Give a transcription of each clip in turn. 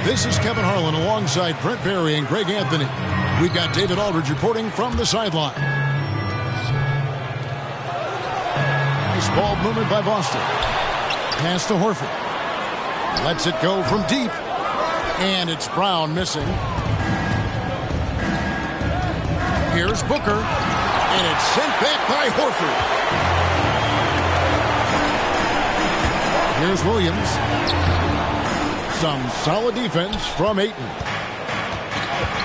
This is Kevin Harlan alongside Brent Barry and Greg Anthony. We've got David Aldridge reporting from the sideline. Nice ball movement by Boston. Pass to Horford. Lets it go from deep. And it's Brown missing. Here's Booker. And it's sent back by Horford. Here's Williams. Some solid defense from Ayton.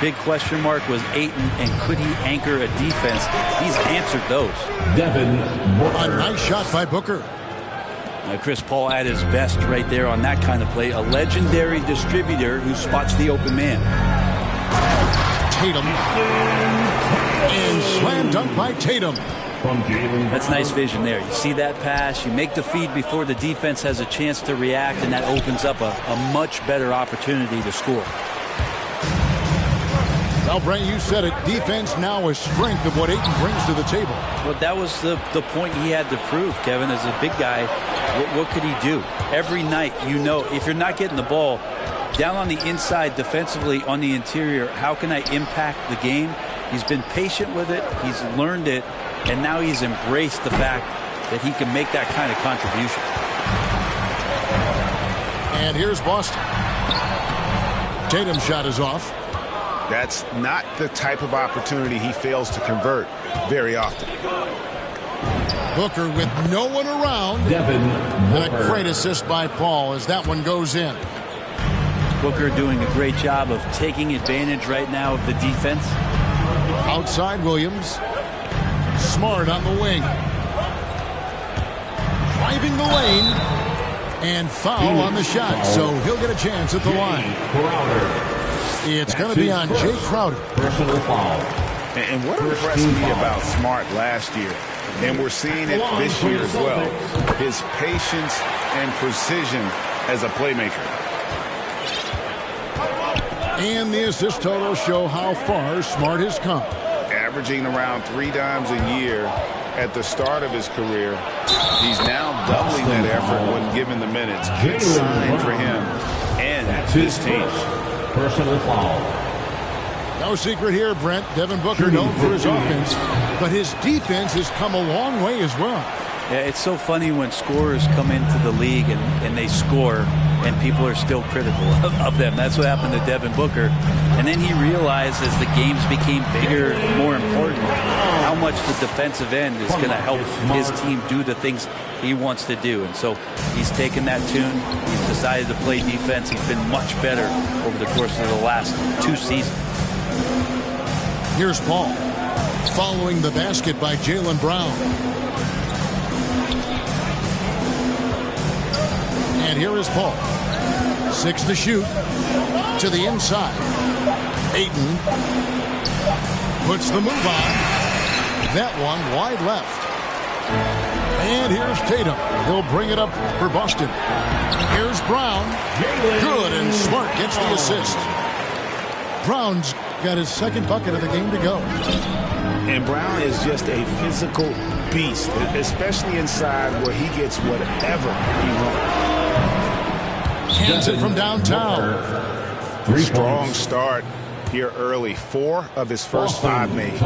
Big question mark was Ayton, and could he anchor a defense? He's answered those. A nice shot by Booker. Chris Paul at his best right there on that kind of play. A legendary distributor who spots the open man. Tatum. And slam dunk by Tatum. That's nice vision there. You see that pass, you make the feed before the defense has a chance to react, and that opens up a much better opportunity to score. Well, Brent, you said it. Defense now a strength of what Ayton brings to the table. Well, that was the point he had to prove, Kevin. As a big guy, what could he do? Every night, you know, if you're not getting the ball down on the inside defensively on the interior, how can I impact the game? He's been patient with it. He's learned it. And now he's embraced the fact that he can make that kind of contribution. And here's Boston. Tatum's shot is off. That's not the type of opportunity he fails to convert very often. Booker with no one around. And a great assist by Paul as that one goes in. Booker doing a great job of taking advantage right now of the defense. Outside Williams. Smart on the wing. Driving the lane. And foul on the shot, so he'll get a chance at the line. It's going to be on Jay Crowder. Personal foul. And what impressed me about Smart last year, and we're seeing it this year as well, his patience and precision as a playmaker. And the assist totals show how far Smart has come. Averaging around 3 dimes a year at the start of his career. He's now doubling that effort when given the minutes. Good sign for him and his team. Personal foul. No secret here, Brent. Devin Booker known for his offense, but his defense has come a long way as well. Yeah, it's so funny when scorers come into the league and they score and people are still critical of them. That's what happened to Devin Booker. And then he realized as the games became bigger and more important how much the defensive end is going to help his team do the things he wants to do. And so he's taken that tune. He's decided to play defense. He's been much better over the course of the last 2 seasons. Here's Paul following the basket by Jaylen Brown. And here is Paul. 6 to shoot. To the inside. Ayton puts the move on. That one wide left. And here's Tatum. He'll bring it up for Boston. Here's Brown. Good, and Smart gets the assist. Brown's got his second bucket of the game to go. And Brown is just a physical beast, especially inside where he gets whatever he wants. Hands it from downtown. Strong start here early. 4 of his first 5 made.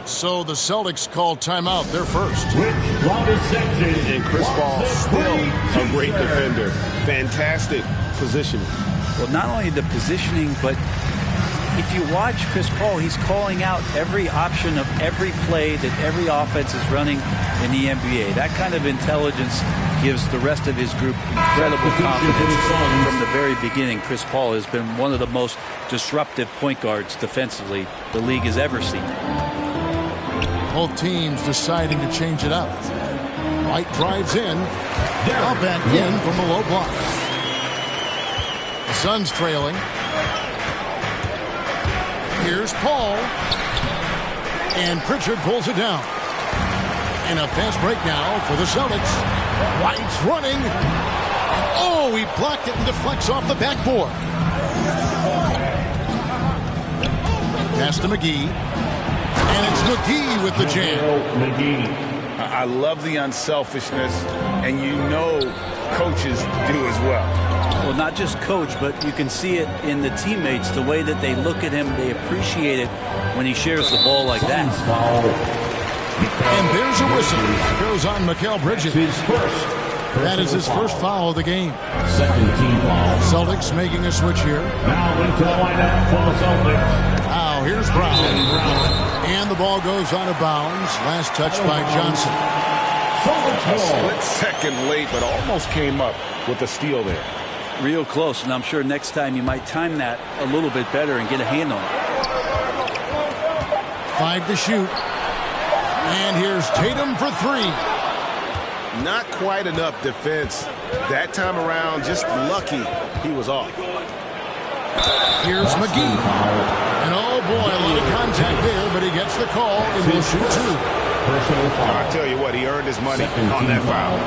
So the Celtics called timeout. They're first. And Chris Paul still a great defender. Fantastic positioning. Well, not only the positioning, but if you watch Chris Paul, he's calling out every option of every play that every offense is running in the NBA. That kind of intelligence gives the rest of his group incredible confidence. From the very beginning, Chris Paul has been one of the most disruptive point guards defensively the league has ever seen. Both teams deciding to change it up. White drives in. Up and in from the low block. The Suns trailing. Here's Paul. And Pritchard pulls it down. And a fast break now for the Celtics. White's running. Oh, he blocked it and deflects off the backboard. Pass to McGee. And it's McGee with the jam. I love the unselfishness, and you know coaches do as well. Well, not just coach, but you can see it in the teammates, the way that they look at him. They appreciate it when he shares the ball like that. And there's a whistle. Goes on Mikal Bridges. That is his first foul of the game. Second team foul. Celtics making a switch here. Now into the lineup for the Celtics. Now here's Brown. And the ball goes out of bounds. Last touch by Johnson. A split second late, but almost came up with a steal there. Real close, and I'm sure next time you might time that a little bit better and get a hand on it. 5 to shoot. And here's Tatum for 3. Not quite enough defense that time around. Just lucky he was off. Here's McGee. And oh boy, a lot of contact there, but he gets the call and will shoot 2. I'll tell you what, he earned his money on that foul.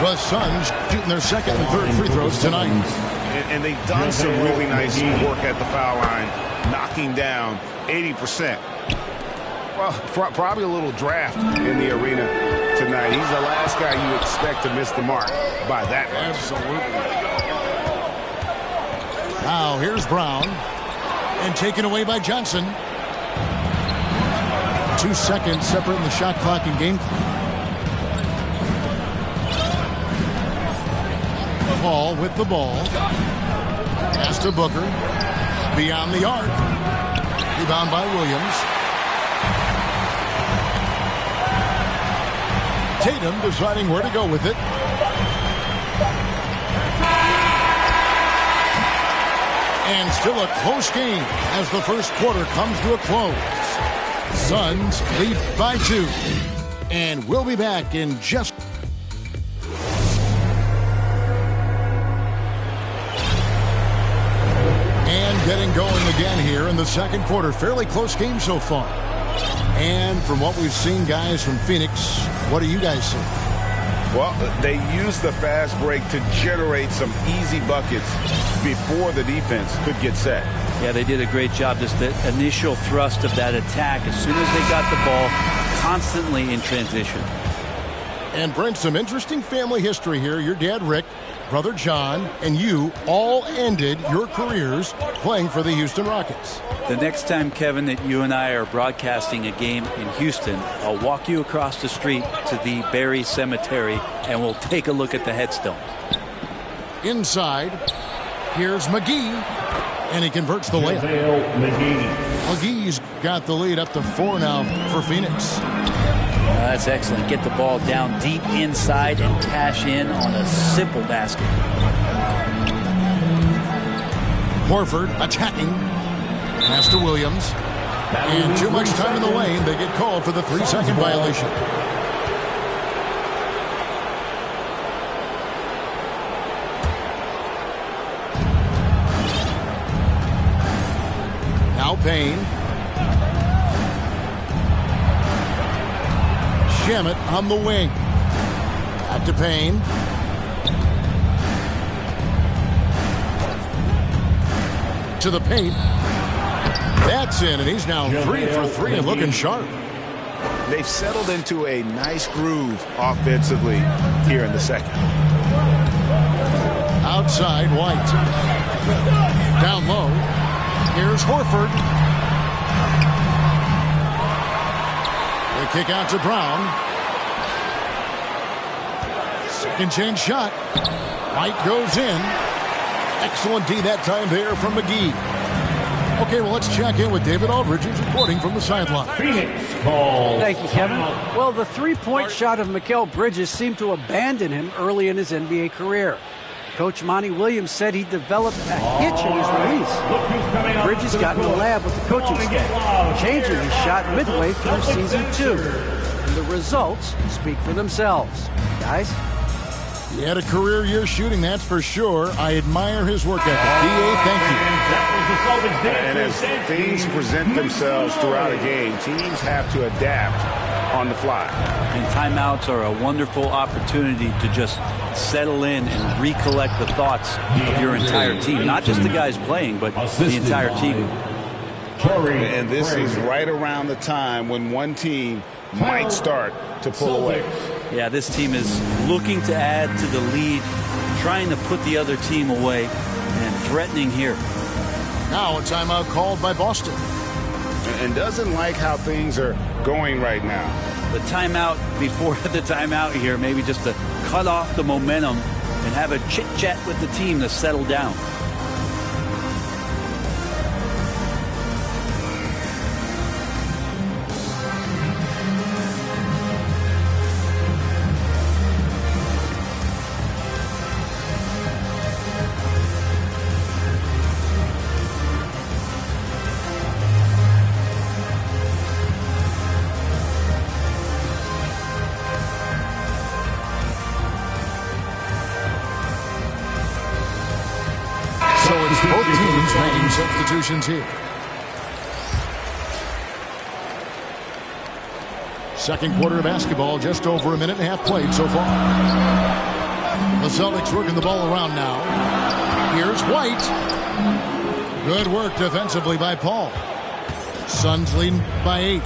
The Suns shooting their second and third free throws tonight. And they've done some really nice work at the foul line, knocking down 80%. Well, probably a little draft in the arena tonight. He's the last guy you expect to miss the mark by that much. Absolutely. Now here's Brown. And taken away by Johnson. 2 seconds separating the shot clock and game clock. Paul with the ball. Pass to Booker. Beyond the arc. Rebound by Williams. Tatum deciding where to go with it. And still a close game as the first quarter comes to a close. Suns lead by 2. And we'll be back in just... And getting going again here in the second quarter. Fairly close game so far. And from what we've seen, guys, from Phoenix, what do you guys see? Well, they used the fast break to generate some easy buckets before the defense could get set. Yeah, they did a great job. Just the initial thrust of that attack, as soon as they got the ball, constantly in transition. And Brent, some interesting family history here. Your dad, Rick, brother John, and you all ended your careers playing for the Houston Rockets. The next time, Kevin, that you and I are broadcasting a game in Houston, I'll walk you across the street to the Berry Cemetery, and we'll take a look at the headstone. Inside, here's McGee, and he converts the layup. McGee's got the lead up to 4 now for Phoenix. That's excellent. Get the ball down deep inside and cash in on a simple basket. Horford attacking. Pass to Williams. And too much time in the lane. They get called for the 3-second violation. Now Payne. Shamet on the wing. Back to Payne. To the paint. That's in, and he's now 3 for 3 and looking sharp. They've settled into a nice groove offensively here in the second. Outside, White. Down low. Here's Horford. They kick out to Brown. Second chance shot. White goes in. Excellent D that time there from McGee. Okay, well, let's check in with David Aldridge, who's reporting from the sideline. Phoenix call. Thank you, Kevin. Well, the three-point shot of Mikal Bridges seemed to abandon him early in his NBA career. Coach Monty Williams said he developed a hitch in his release. Bridges got in the lab with the coaching staff, changing his shot midway through season 2. And the results speak for themselves. Guys? He had a career year shooting, that's for sure. I admire his work ethic. D.A., thank you. And as things present themselves throughout a game, teams have to adapt on the fly. And timeouts are a wonderful opportunity to just settle in and recollect the thoughts of your entire team. Not just the guys playing, but the entire team. And this is right around the time when one team might start to pull away. Yeah, this team is looking to add to the lead trying to put the other team away and threatening here. Now a timeout called by Boston. And doesn't like how things are going right now. The timeout before the timeout here, maybe just to cut off the momentum and have a chit-chat with the team to settle down. Both teams making substitutions here. Second quarter of basketball, just over a minute and a half played so far. The Celtics working the ball around now. Here's White. Good work defensively by Paul. Suns leading by 8.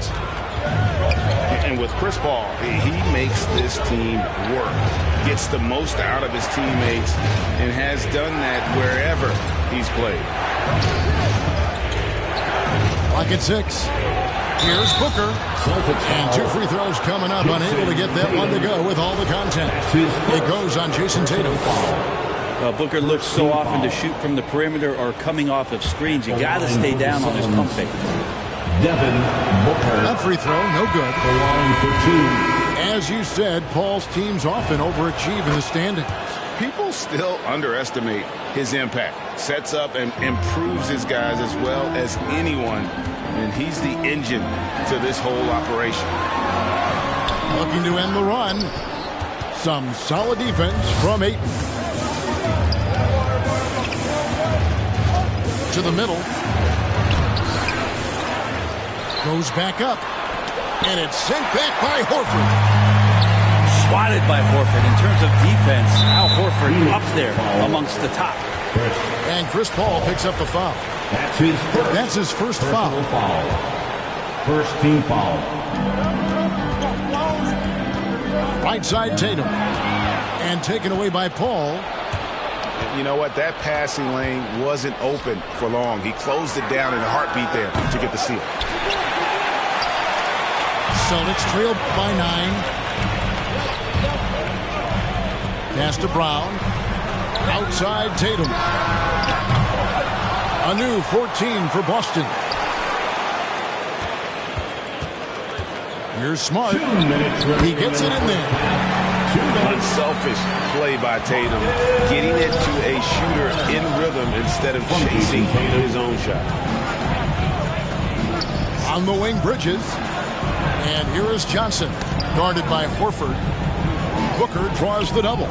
And with Chris Paul, he makes this team work. Gets the most out of his teammates and has done that wherever he's played. Clock at 6. Here's Booker. And 2 free throws coming up. Unable to get that one to go with all the contact. It goes on Jason Tatum. Booker looks so often to shoot from the perimeter or coming off of screens. You got to stay down on his pump fake. Devin Booker. That free throw, no good. The line for 2. As you said, Paul's teams often overachieve in the standings. People still underestimate his impact. Sets up and improves his guys as well as anyone. And he's the engine to this whole operation. Looking to end the run. Some solid defense from Ayton. To the middle. Goes back up. And it's sent back by Horford. Swatted by Horford. In terms of defense, Al Horford up there amongst the top. And Chris Paul picks up the foul. That's his first foul. First team foul. Right side Tatum. And taken away by Paul. You know what? That passing lane wasn't open for long. He closed it down in a heartbeat there to get the steal. Celtics trail by 9. Pass to Brown. Outside Tatum. A new 14 for Boston. Here's Smart. He gets it in there. Unselfish play by Tatum. Getting it to a shooter in rhythm instead of chasing his own shot. On the wing, Bridges. And here is Johnson. Guarded by Horford. Booker draws the double.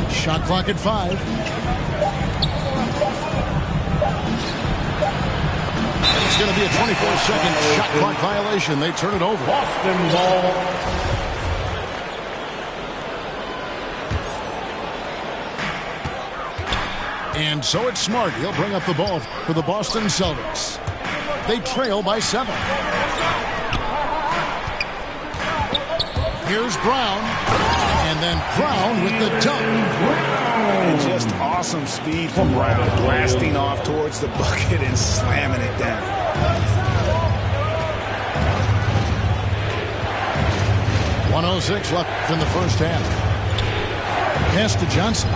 Shot clock at 5. It's going to be a 24-second shot clock violation. They turn it over. Boston ball. And so it's Smart. He'll bring up the ball for the Boston Celtics. They trail by 7. Here's Brown. And then Brown with the dunk. And just awesome speed from Brown. Blasting off towards the bucket and slamming it down. .106 left in the first half. Pass to Johnson.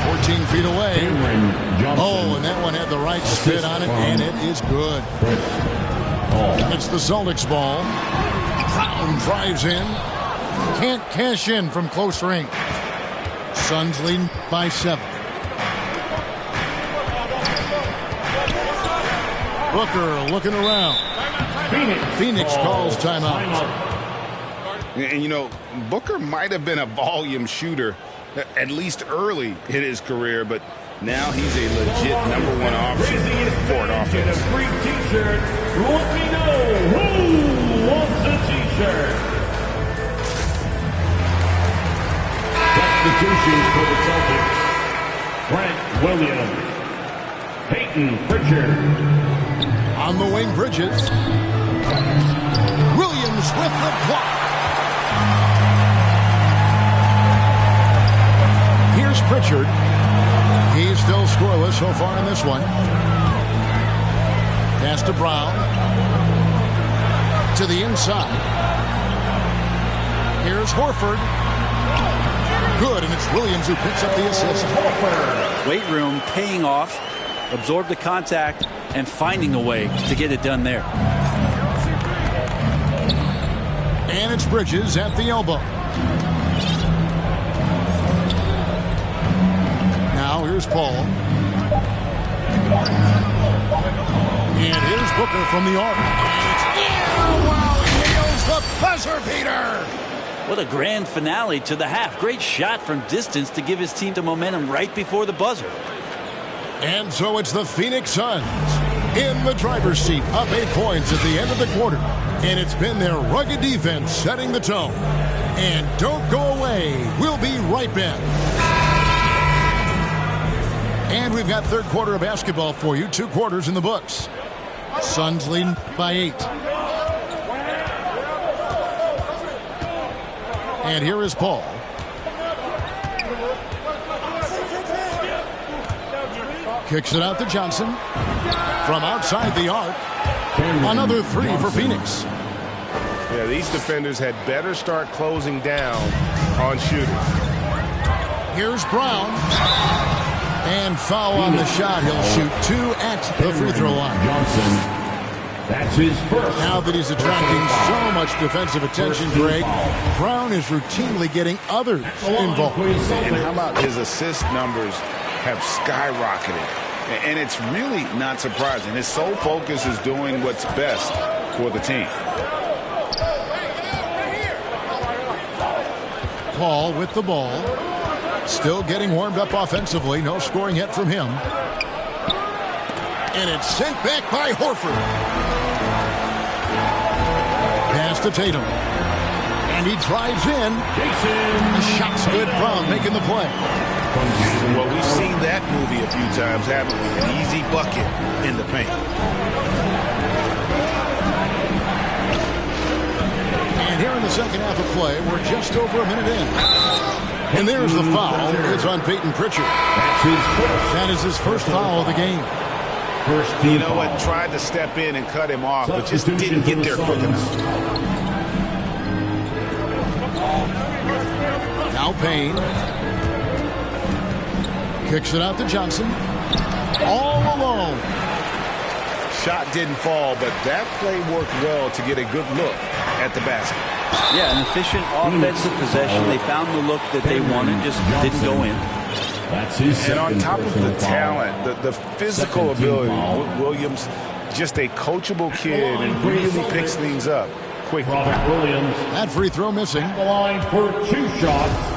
14 feet away. Oh, and that one had the right spin on it, and it is good. It's the Celtics ball. Brown drives in. Can't cash in from close range. Suns leading by 7. Booker looking around. Phoenix calls timeout. And, you know, Booker might have been a volume shooter, at least early in his career, but now he's a legit #1 option for an offense. Get a free t-shirt. Let me know who wants a t-shirt. Substitutions for the Celtics. Grant Williams. Peyton Pritchard. On the wing, Bridges. Williams with the block. Pritchard. He's still scoreless so far in this one. Pass to Brown. To the inside. Here's Horford. Good, and it's Williams who picks up the assist. Weight room paying off, absorb the contact, and finding a way to get it done there. And it's Bridges at the elbow. Now here's Paul. And here's Booker from the arc. Wow, he nails the buzzer beater. What a grand finale to the half. Great shot from distance to give his team the momentum right before the buzzer. And so it's the Phoenix Suns in the driver's seat, up 8 points at the end of the quarter. And it's been their rugged defense setting the tone. And don't go away. We'll be right back. And we've got third quarter of basketball for you. 2 quarters in the books. Suns leading by 8. And here is Paul. Kicks it out to Johnson. From outside the arc. Another 3 for Phoenix. Yeah, these defenders had better start closing down on shooters. Here's Brown. And foul on the shot. He'll shoot 2 at the free throw line. Johnson. That's his first. Now that he's attracting so much defensive attention, Greg, Brown is routinely getting others involved. And how about his assist numbers have skyrocketed? And it's really not surprising. His sole focus is doing what's best for the team. Paul with the ball. Still getting warmed up offensively. No scoring yet from him. And it's sent back by Horford. Pass to Tatum. And he drives in. The shot's good. Brown making the play. Well, we've seen that movie a few times, haven't we? An easy bucket in the paint. And here in the second half of play, we're just over a minute in. And there's the foul. It's on Peyton Pritchard. That is his first foul of the game. You know what? Tried to step in and cut him off, but just didn't get there quick enough. Now Payne. Kicks it out to Johnson. All alone. Shot didn't fall, but that play worked well to get a good look at the basket. Yeah, an efficient offensive possession. They found the look that they wanted, just didn't go in. And on top of the talent, the physical ability, Williams, just a coachable kid and really picks things up quickly. Williams. That free throw missing. The line for 2 shots.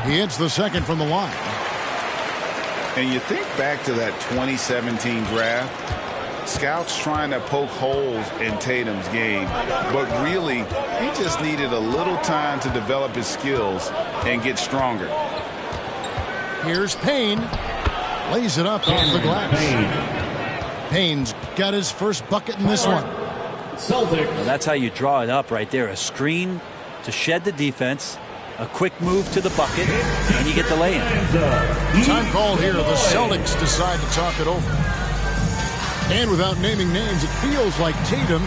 He hits the second from the line. And you think back to that 2017 draft, scouts trying to poke holes in Tatum's game, but really he just needed a little time to develop his skills and get stronger. Here's Payne. Lays it up off the glass. Payne's got his first bucket in this one. Celtics. Well, that's how you draw it up right there. A screen to shed the defense. A quick move to the bucket, and you get the lay-in. Time called here. The Celtics decide to talk it over. And without naming names, it feels like Tatum,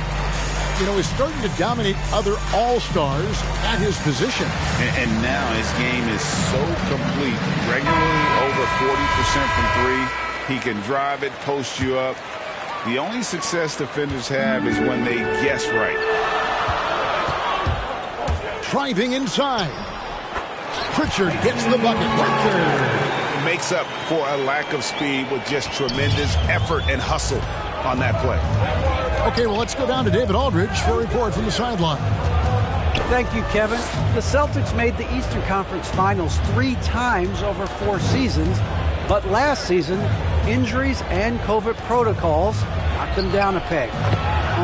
is starting to dominate other all-stars at his position. And now his game is so complete. Regularly over 40% from 3. He can drive it, post you up. The only success defenders have is when they guess right. Driving inside. Pritchard gets the bucket. Pritchard makes up for a lack of speed with just tremendous effort and hustle on that play. Okay, well, let's go down to David Aldridge for a report from the sideline. Thank you, Kevin. The Celtics made the Eastern Conference Finals 3 times over 4 seasons, but last season, injuries and COVID protocols knocked them down a peg.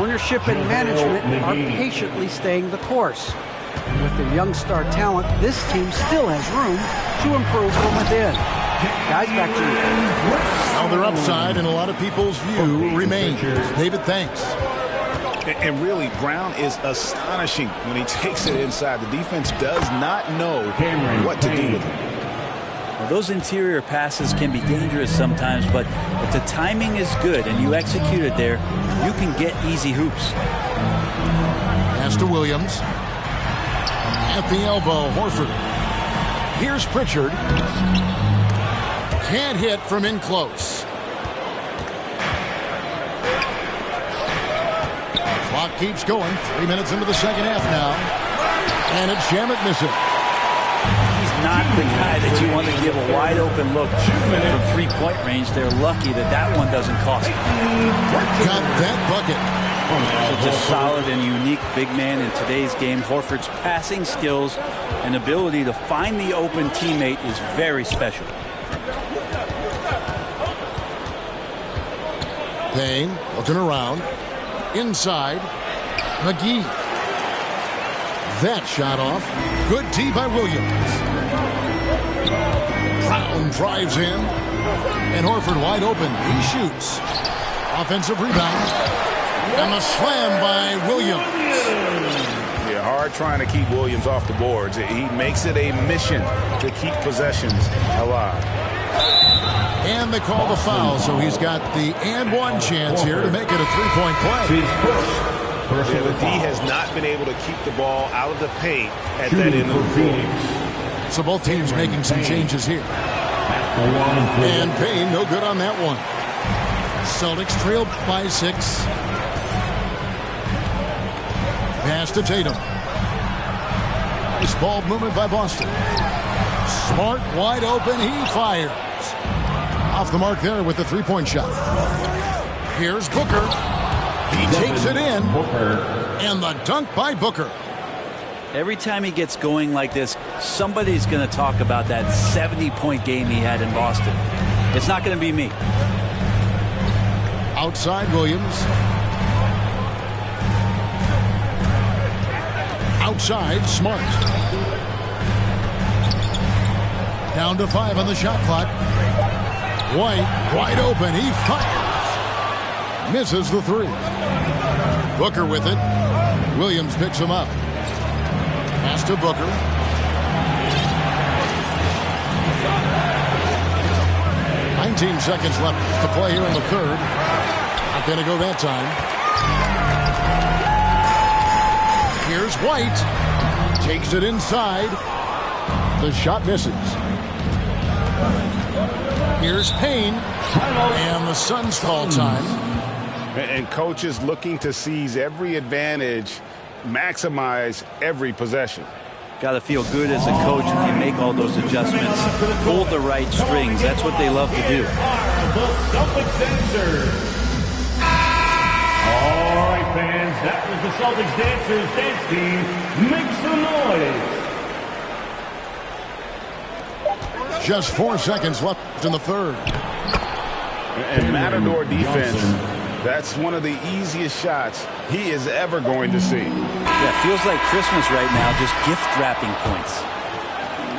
Ownership and management are patiently staying the course. With their young star talent, this team still has room to improve from within. Guys, back to you. Now their upside in a lot of people's view remains. David, thanks. And really, Brown is astonishing when he takes it inside. The defense does not know what to do with it. Well, those interior passes can be dangerous sometimes, but if the timing is good and you execute it there, you can get easy hoops. Pass to Williams. At the elbow, Horford. Here's Pritchard. Can't hit from in close. Clock keeps going. 3 minutes into the second half now. And it's Shamet missing. He's not the guy that you want to give a wide open look from three-point range. They're lucky that that one doesn't cost them. Got that bucket. Such a solid and unique big man in today's game. Horford's passing skills and ability to find the open teammate is very special. Payne looking around. Inside. McGee. That shot off. Good D by Williams. Brown drives in. And Horford wide open. He shoots. Offensive rebound. And the slam by Williams. Yeah, hard trying to keep Williams off the boards. He makes it a mission to keep possessions alive. And they call the foul, so he's got the and one chance here to make it a three-point play. Yeah, but he has not been able to keep the ball out of the paint at that end of the floor. So both teams making some changes here. And Payne no good on that one. Celtics trailed by 6. Pass to Tatum. Nice ball movement by Boston. Smart, wide open, he fires. Off the mark there with the three-point shot. Here's Booker. He takes it in. And the dunk by Booker. Every time he gets going like this, somebody's going to talk about that 70-point game he had in Boston. It's not going to be me. Outside Williams. Outside Smart. Down to 5 on the shot clock. White wide open. He fires. Misses the 3. Booker with it. Williams picks him up. Pass to Booker. "19 seconds left to play here in the third. Not going to go that time. Here's White. Takes it inside. The shot misses. Here's Payne. And the Suns call time. And coaches looking to seize every advantage, maximize every possession. Got to feel good as a coach if you make all those adjustments. Pull the right strings. That's what they love to do. The Celtics dancers. All right, fans, that was the Celtics dancers dance team. Make some noise. Just 4 seconds left in the third. And Matador defense, that's one of the easiest shots he is ever going to see. Yeah, feels like Christmas right now, just gift wrapping points.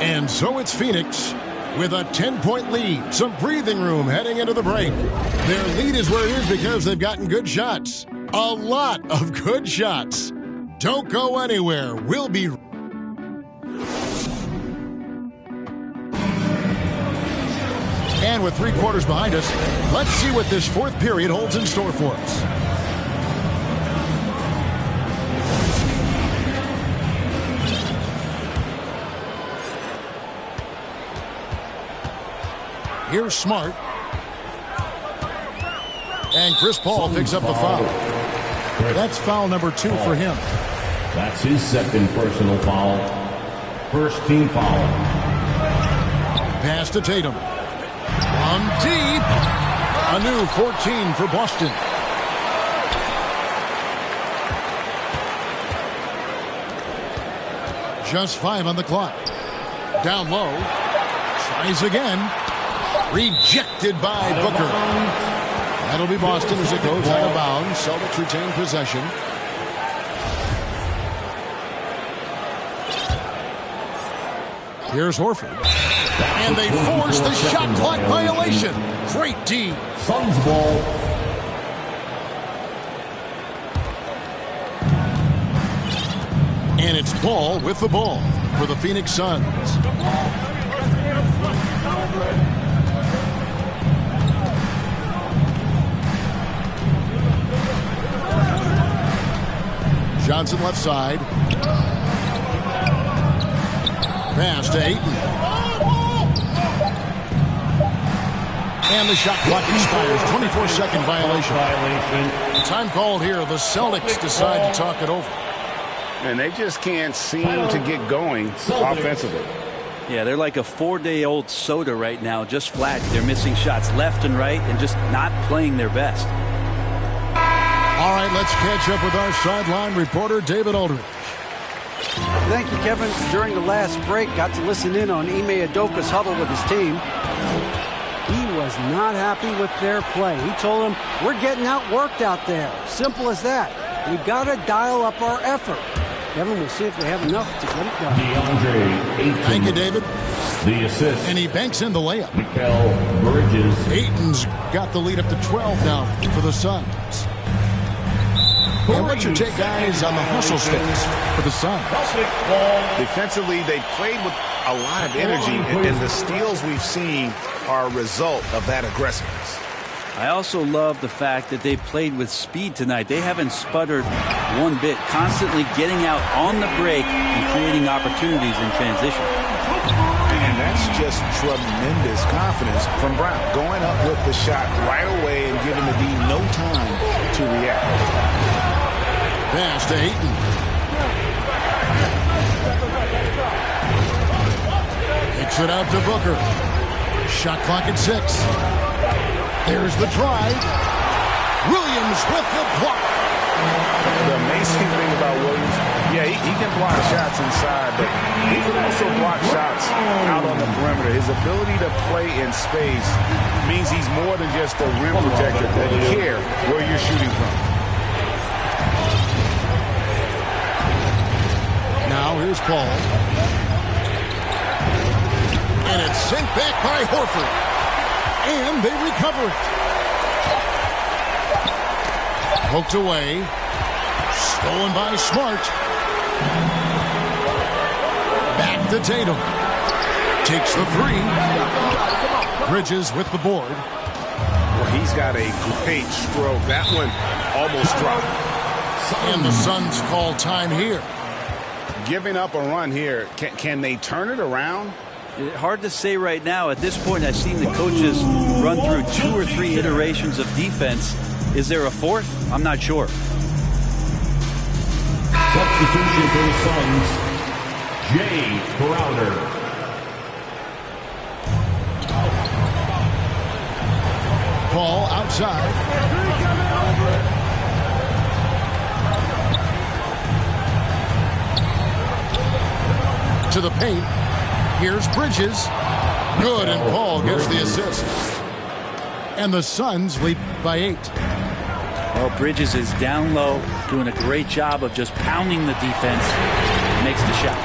And so it's Phoenix with a 10-point lead. Some breathing room heading into the break. Their lead is where it is because they've gotten good shots. A lot of good shots. Don't go anywhere. We'll be... And with 3 quarters behind us, let's see what this fourth period holds in store for us. Here's Smart. And Chris Paul picks up the foul. That's foul number 2 for him. That's his second personal foul. First team foul. Pass to Tatum. From deep. A new 14 for Boston. Just 5 on the clock. Down low. Tries again. Rejected by Booker. That'll be Boston as it goes out of bounds. Celtics retain possession. Here's Horford. And they force the shot clock violation. Great D. Suns ball. And it's Paul with the ball for the Phoenix Suns. Johnson left side. Pass to Ayton. And the shot clock expires. 24-second violation. Time called here. The Celtics decide to talk it over. And they just can't seem to get going offensively. Yeah, they're like a 4-day-old soda right now, just flat. They're missing shots left and right and just not playing their best. All right, let's catch up with our sideline reporter, David Aldridge. Thank you, Kevin. During the last break, got to listen in on Ime Udoka's huddle with his team. He was not happy with their play. He told them, we're getting outworked out there. Simple as that. We've got to dial up our effort. Kevin, we'll see if they have enough to get it done. Thank you, David. The assist. And he banks in the layup. Mikal Bridges. Ayton's got the lead up to 12 now for the Suns. And what's your take, guys, on the hustle sticks for the Suns? Defensively, they played with a lot of energy, and the steals we've seen are a result of that aggressiveness. I also love the fact that they played with speed tonight. They haven't sputtered one bit, constantly getting out on the break and creating opportunities in transition. And that's just tremendous confidence from Brown, going up with the shot right away and giving the D no time to react. Pass to Ayton. Kicks it out to Booker. Shot clock at 6. There's the drive. Williams with the block. The amazing thing about Williams, yeah, he can block shots inside, but he can also block shots out on the perimeter. His ability to play in space means he's more than just a rim protector. They care where you're shooting from. Now here's Paul. And it's sent back by Horford. And they recover it. Poked away. Stolen by Smart. Back to Tatum. Takes the 3. Bridges with the board. Well, he's got a great stroke. That one almost dropped. And the Suns call time here. Giving up a run here. Can they turn it around? Hard to say right now. At this point, I've seen the coaches run through 2 or 3 iterations of defense. Is there a 4th? I'm not sure. Substitution for the Suns, Jay Crowder. Paul outside. To the paint. Here's Bridges. Good, and Paul gets the assist. And the Suns lead by 8. Well, Bridges is down low, doing a great job of just pounding the defense. Makes the shot.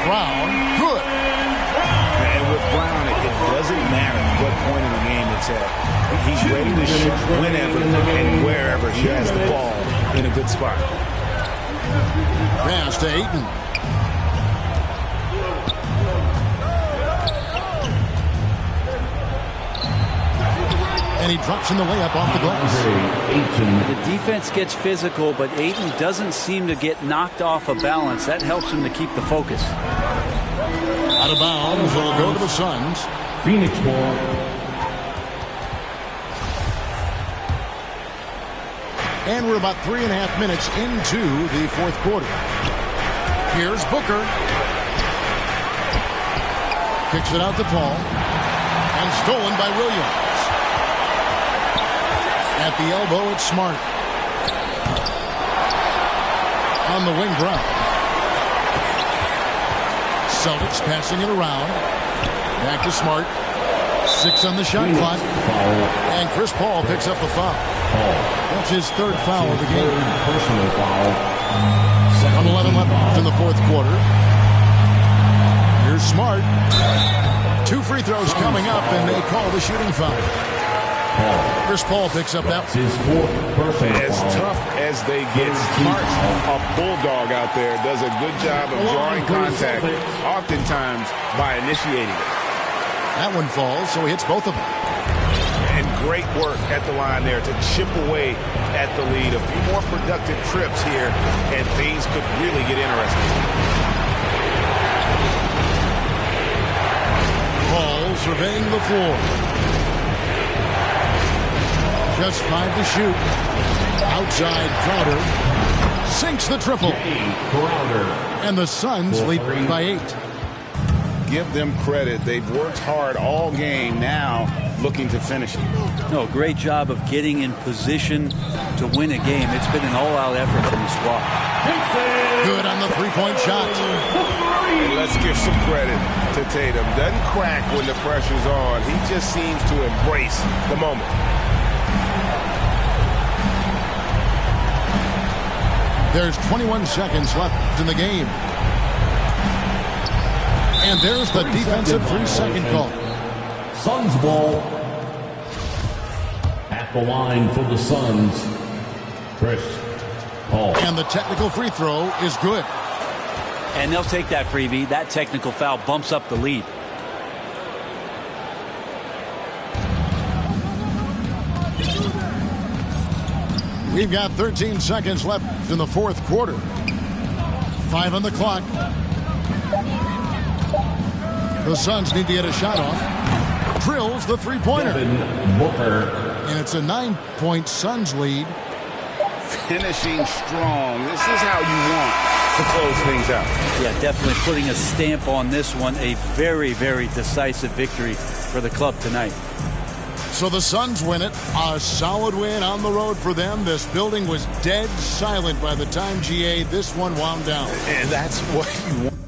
Brown, good. And with Brown, it doesn't matter what point in the game it's at. He's ready to shoot whenever and wherever he has the ball in a good spot. Pass to Ayton. And he drops in the layup off the glass. The defense gets physical, but Ayton doesn't seem to get knocked off of balance. That helps him to keep the focus. Out of bounds, it'll go to the Suns. Phoenix ball. And we're about 3.5 minutes into the 4th quarter. Here's Booker. Kicks it out to Paul. And stolen by Williams. At the elbow, it's Smart. On the wing, Brown. Celtics passing it around. Back to Smart. 6 on the shot clock. And Chris Paul picks up the foul. That's his 3rd foul of the game. Personal foul. 1:11 left in the 4th quarter. Here's Smart. 2 free throws coming up, and they call the shooting foul. Chris Paul picks up that. His fourth personal As foul. tough as they get, Smart's a bulldog out there. Does a good job of drawing contact, oftentimes by initiating it. That one falls, so he hits both of them. And great work at the line there to chip away at the lead. A few more productive trips here, and things could really get interesting. Paul surveying the floor. Just 5 to shoot. Outside Crowder sinks the triple. And the Suns lead by 8. Give them credit. They've worked hard all game, now looking to finish it. No, great job of getting in position to win a game. It's been an all-out effort from the squad. Good on the three-point shot. And let's give some credit to Tatum. Doesn't crack when the pressure's on. He just seems to embrace the moment. There's 21 seconds left in the game. And there's the defensive 3-second call. Suns ball. At the line for the Suns, Chris Paul. And the technical free throw is good. And they'll take that freebie. That technical foul bumps up the lead. We've got 13 seconds left in the fourth quarter. 5 on the clock. The Suns need to get a shot off. Drills the three-pointer. And it's a 9-point Suns lead. Finishing strong. This is how you want to close things out. Yeah, definitely putting a stamp on this one. A very, very decisive victory for the club tonight. So the Suns win it. A solid win on the road for them. This building was dead silent by the time, GA, this one wound down. And that's what you want.